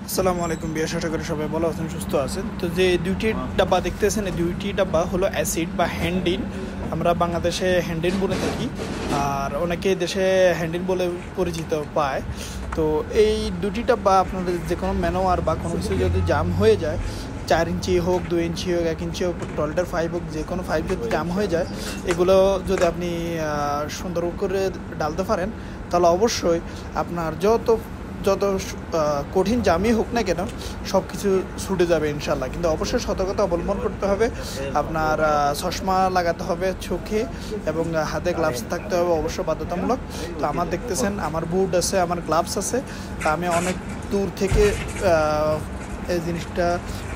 আসসালামু আলাইকুম বিয়াস, আশা করি সবাই ভালো আছেন, সুস্থ আছেন। তো যে দুইটি ডাব্বা দেখতেছেন, এই দুইটি ডাব্বা হলো অ্যাসিড বা হ্যান্ডিন। আমরা বাংলাদেশে হ্যান্ডিন বলে থাকি, আর অনেকে দেশে হ্যান্ডিন বলে পরিচিত পায়। তো এই দুটি ডাব্বা আপনাদের যে কোনো ম্যানোয়ার বা কোনো কিছু যদি জাম হয়ে যায়, 4 ইঞ্চি হোক, 2 ইঞ্চি হোক, 1 ইঞ্চি হোক, টয়লেটের পাইপ হোক, যে কোনো পাইপ যদি জাম হয়ে যায়, এগুলো যদি আপনি সুন্দর করে ডালতে পারেন, তাহলে অবশ্যই আপনার যত যত কঠিন জামই হোক না কেন সব কিছু ছুটে যাবে ইনশাল্লাহ। কিন্তু অবশ্যই সতর্কতা অবলম্বন করতে হবে। আপনার চশমা লাগাতে হবে চোখে, এবং হাতে গ্লাভস থাকতে হবে অবশ্যই বাধ্যতামূলক। তো আমার দেখতেছেন, আমার বুট আছে, আমার গ্লাভস আছে। তা আমি অনেক দূর থেকে এই জিনিসটা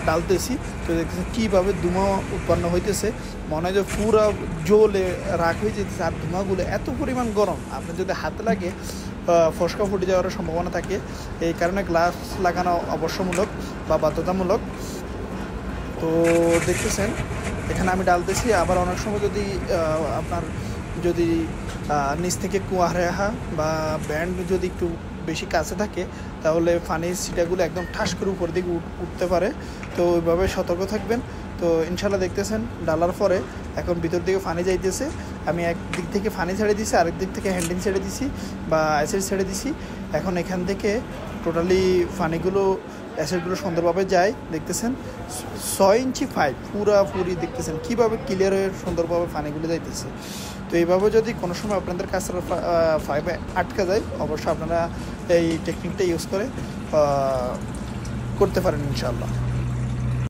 ডালতেছি। তো দেখতেছেন কীভাবে ধোঁয়া উৎপন্ন হইতেছে, মনে হয় যে পুরো জ্বলে রাখ হয়ে যেতেছে। আর ধোঁয়াগুলো এত পরিমাণ গরম, আপনি যদি হাতে লাগে ফসকা ফুটে যাওয়ার সম্ভাবনা থাকে। এই কারণে গ্লাভস লাগানো অবশ্যমূলক বা বাধ্যতামূলক। তো দেখতেছেন এখানে আমি ডালতেছি। আবার অনেক সময় যদি আপনার যদি নিচ থেকে কুয়ারেহা বা ব্যান্ড যদি একটু বেশি কাছে থাকে, তাহলে পানির ছিটাগুলো একদম ঠাস করে উপর দিকে উঠতে পারে। তো ওইভাবে সতর্ক থাকবেন। তো ইনশাল্লাহ দেখতেছেন ডালার পরে এখন ভিতর দিকে পানি যাইতেছে। আমি এক দিক থেকে পানি ছেড়ে দিছি, আরেক দিক থেকে হ্যান্ডিল ছেড়ে দিছি বা অ্যাসিড ছেড়ে দিছি। এখন এখান থেকে টোটালি পানিগুলো, অ্যাসিডগুলো সুন্দরভাবে যায়। দেখতেছেন 6 ইঞ্চি পাইপ পুরাপুরি দেখতেছেন কীভাবে ক্লিয়ার হয়ে সুন্দরভাবে পানিগুলো যাইতেছে। তো এইভাবে যদি কোনো সময় আপনাদের কাছে পাইপে আটকা যায়, অবশ্যই আপনারা এই টেকনিকটা ইউজ করে করতে পারেন ইনশাআল্লাহ।